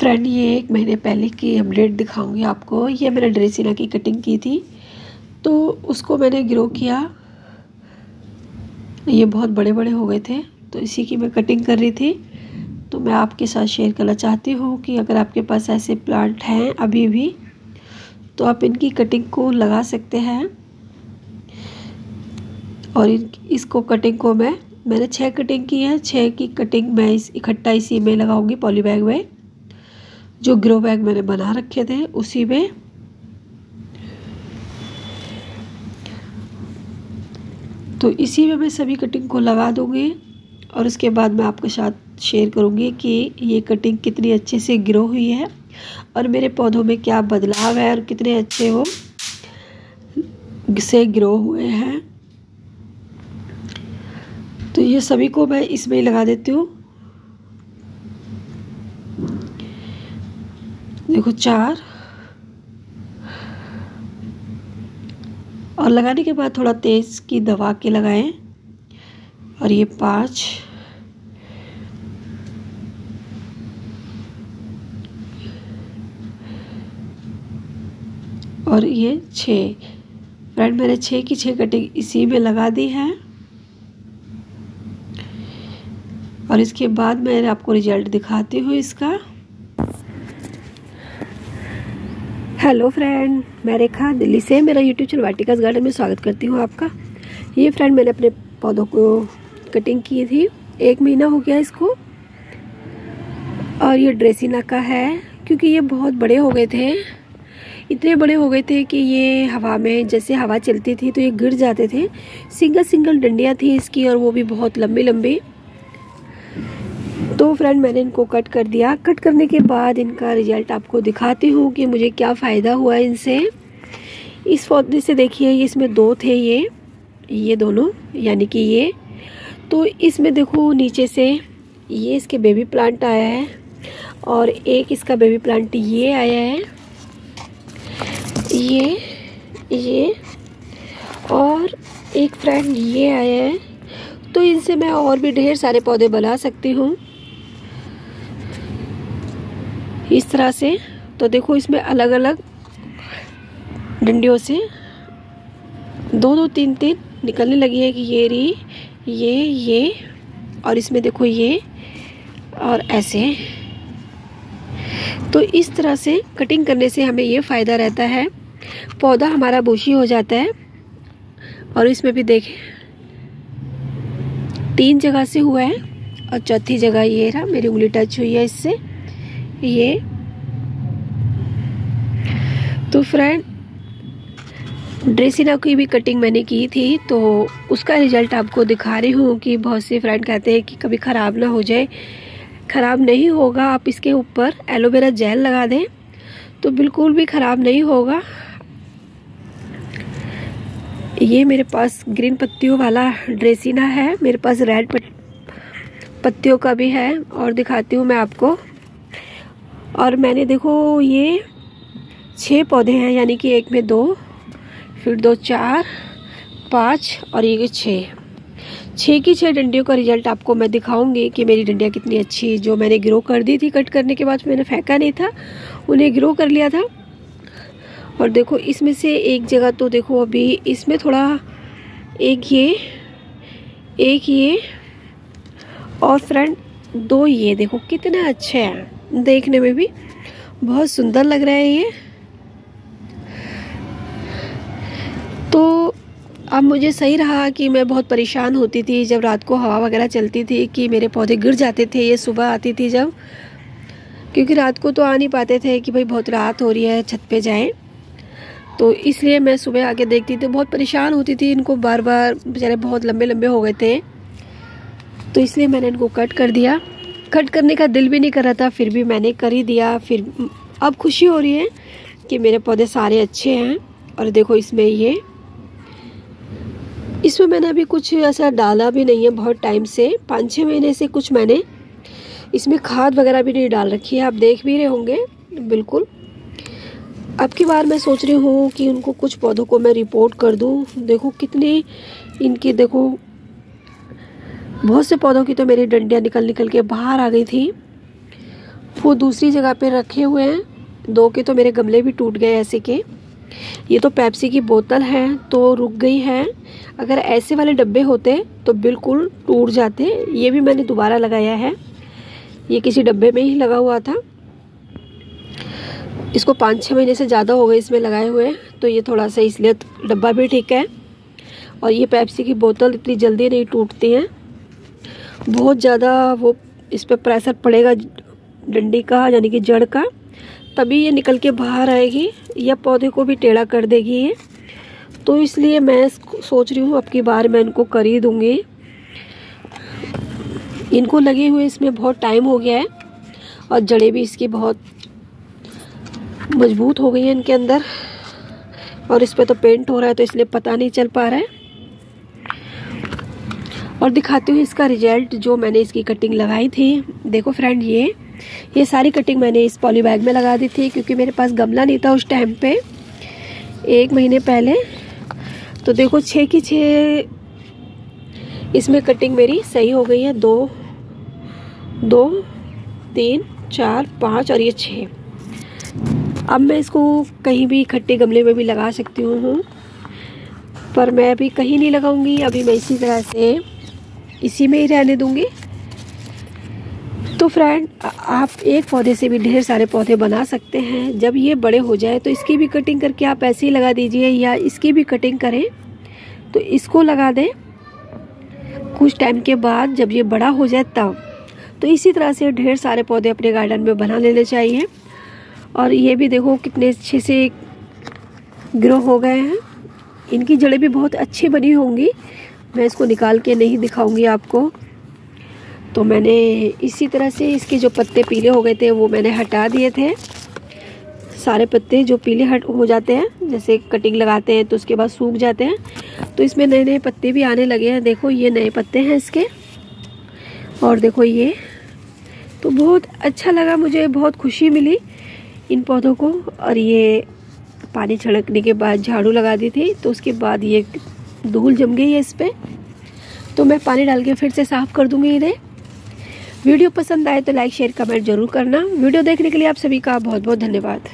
Friend, ये 1 महीने पहले की अपडेट दिखाऊंगी आपको। ये मैंने ड्रेसिना की कटिंग की थी, तो उसको मैंने ग्रो किया। ये बहुत बड़े बड़े हो गए थे, तो इसी की मैं कटिंग कर रही थी। तो मैं आपके साथ शेयर करना चाहती हूँ कि अगर आपके पास ऐसे प्लांट हैं अभी भी, तो आप इनकी कटिंग को लगा सकते हैं। और इसको कटिंग को मैंने 6 कटिंग की है। 6 की कटिंग मैं इकट्ठा इसी में लगाऊंगी, पॉली बैग में। जो ग्रो बैग मैंने बना रखे थे उसी में। तो इसी में मैं सभी कटिंग को लगा दूंगी और उसके बाद मैं आपके साथ शेयर करूंगी कि ये कटिंग कितनी अच्छे से ग्रो हुई है और मेरे पौधों में क्या बदलाव है और कितने अच्छे वो से ग्रो हुए हैं। तो ये सभी को मैं इसमें ही लगा देती हूँ। देखो 4, और लगाने के बाद थोड़ा तेज की दबा के लगाएं। और ये 5, और ये 6। फ्रेंड, मैंने 6 की 6 कटिंग इसी में लगा दी है। और इसके बाद मैं आपको रिजल्ट दिखाती हूँ इसका। हेलो फ्रेंड, मैं रेखा दिल्ली से मेरा यूट्यूब चैनल वाटिकास गार्डन में स्वागत करती हूँ आपका। ये फ्रेंड, मैंने अपने पौधों को कटिंग की थी, 1 महीना हो गया इसको। और ये ड्रेसिना का है, क्योंकि ये बहुत बड़े हो गए थे। इतने बड़े हो गए थे कि ये हवा में, जैसे हवा चलती थी तो ये गिर जाते थे। सिंगल डंडियाँ थी इसकी, और वो भी बहुत लंबी लंबी। तो फ्रेंड, मैंने इनको कट कर दिया। कट करने के बाद इनका रिजल्ट आपको दिखाती हूँ कि मुझे क्या फ़ायदा हुआ इनसे। इस पौधे से देखिए, इसमें 2 थे ये दोनों, यानी कि ये। तो इसमें देखो नीचे से ये इसके बेबी प्लांट आया है, और एक इसका बेबी प्लांट ये आया है, ये और एक फ्रेंड ये आया है। तो इनसे मैं और भी ढेर सारे पौधे बना सकती हूँ इस तरह से। तो देखो, इसमें अलग अलग डंडियों से 2-2, 3-3 निकलने लगी है कि ये रही, ये और इसमें देखो ये, और ऐसे। तो इस तरह से कटिंग करने से हमें ये फ़ायदा रहता है, पौधा हमारा बुशी हो जाता है। और इसमें भी देखें 3 जगह से हुआ है, और चौथी जगह ये रहा, मेरी उंगली टच हुई है इससे ये। तो फ्रेंड, ड्रेसिना की भी कटिंग मैंने की थी, तो उसका रिजल्ट आपको दिखा रही हूँ कि बहुत से फ्रेंड कहते हैं कि कभी ख़राब ना हो जाए। ख़राब नहीं होगा। आप इसके ऊपर एलोवेरा जेल लगा दें तो बिल्कुल भी ख़राब नहीं होगा। ये मेरे पास ग्रीन पत्तियों वाला ड्रेसिना है, मेरे पास रेड पत्तियों का भी है, और दिखाती हूँ मैं आपको। और मैंने देखो ये 6 पौधे हैं, यानी कि एक में 2, फिर 2, 4, 5 और ये 6 की 6 डंडियों का रिजल्ट आपको मैं दिखाऊंगी कि मेरी डंडियाँ कितनी अच्छी, जो मैंने ग्रो कर दी थी कट करने के बाद, मैंने फेंका नहीं था, उन्हें ग्रो कर लिया था। और देखो, इसमें से एक जगह तो देखो अभी इसमें थोड़ा, एक ये और फ्रेंड 2 ये देखो कितने अच्छे हैं, देखने में भी बहुत सुंदर लग रहा है ये। तो अब मुझे सही रहा कि मैं बहुत परेशान होती थी जब रात को हवा वगैरह चलती थी कि मेरे पौधे गिर जाते थे। ये सुबह आती थी जब, क्योंकि रात को तो आ नहीं पाते थे कि भाई बहुत रात हो रही है, छत पे जाएं। तो इसलिए मैं सुबह आके देखती थी, बहुत परेशान होती थी। इनको बार बार बेचारे बहुत लंबे लंबे हो गए थे, तो इसलिए मैंने इनको कट कर दिया। कट करने का दिल भी नहीं कर रहा था, फिर भी मैंने कर ही दिया। फिर अब खुशी हो रही है कि मेरे पौधे सारे अच्छे हैं। और देखो इसमें मैंने अभी कुछ ऐसा डाला भी नहीं है बहुत टाइम से, 5-6 महीने से कुछ मैंने इसमें खाद वगैरह भी नहीं डाल रखी है। आप देख भी रहे होंगे बिल्कुल। अब की बार मैं सोच रही हूँ कि उनको कुछ पौधों को मैं रिपोर्ट कर दूँ। देखो कितनी इनकी, देखो बहुत से पौधों की तो मेरी डंडियाँ निकल के बाहर आ गई थी। वो दूसरी जगह पे रखे हुए हैं। 2 के तो मेरे गमले भी टूट गए ऐसे के। ये तो पेप्सी की बोतल है तो रुक गई है। अगर ऐसे वाले डब्बे होते तो बिल्कुल टूट जाते। ये भी मैंने दोबारा लगाया है, ये किसी डब्बे में ही लगा हुआ था। इसको 5-6 महीने से ज़्यादा हो गए इसमें लगाए हुए, तो ये थोड़ा सा इसलिए डब्बा भी ठीक है। और ये पेप्सी की बोतल इतनी जल्दी नहीं टूटती हैं, बहुत ज़्यादा वो इस पर प्रेशर पड़ेगा डंडी का, यानी कि जड़ का, तभी ये निकल के बाहर आएगी या पौधे को भी टेढ़ा कर देगी ये। तो इसलिए मैं सोच रही हूँ अब की बार मैं इनको कर ही दूँगी। इनको लगे हुए इसमें बहुत टाइम हो गया है और जड़ें भी इसकी बहुत मजबूत हो गई है इनके अंदर। और इस पे तो पेंट हो रहा है तो इसलिए पता नहीं चल पा रहा है। और दिखाती हूँ इसका रिजल्ट जो मैंने इसकी कटिंग लगाई थी। देखो फ्रेंड, ये सारी कटिंग मैंने इस पॉली बैग में लगा दी थी क्योंकि मेरे पास गमला नहीं था उस टाइम पे, 1 महीने पहले। तो देखो 6 की 6 इसमें कटिंग मेरी सही हो गई है। 2 3 4 5 और ये 6। अब मैं इसको कहीं भी खट्टे गमले में भी लगा सकती हूँ, पर मैं अभी कहीं नहीं लगाऊंगी। अभी मैं इसी तरह से इसी में ही रहने दूंगी। तो फ्रेंड, आप एक पौधे से भी ढेर सारे पौधे बना सकते हैं। जब ये बड़े हो जाए तो इसकी भी कटिंग करके आप ऐसे ही लगा दीजिए, या इसकी भी कटिंग करें तो इसको लगा दें कुछ टाइम के बाद जब ये बड़ा हो जाए तब। तो इसी तरह से ढेर सारे पौधे अपने गार्डन में बना लेने चाहिए। और ये भी देखो कितने अच्छे से ग्रो हो गए हैं। इनकी जड़ें भी बहुत अच्छी बनी होंगी। मैं इसको निकाल के नहीं दिखाऊंगी आपको। तो मैंने इसी तरह से इसके जो पत्ते पीले हो गए थे वो मैंने हटा दिए थे। सारे पत्ते जो पीले हो जाते हैं, जैसे कटिंग लगाते हैं तो उसके बाद सूख जाते हैं, तो इसमें नए नए पत्ते भी आने लगे हैं। देखो ये नए पत्ते हैं इसके। और देखो ये तो बहुत अच्छा लगा मुझे, बहुत खुशी मिली इन पौधों को। और ये पानी छिड़कने के बाद झाड़ू लगा दी थी तो उसके बाद ये धूल जम गई है इस पर, तो मैं पानी डाल के फिर से साफ़ कर दूंगी इन्हें। वीडियो पसंद आए तो लाइक शेयर कमेंट जरूर करना। वीडियो देखने के लिए आप सभी का बहुत बहुत धन्यवाद।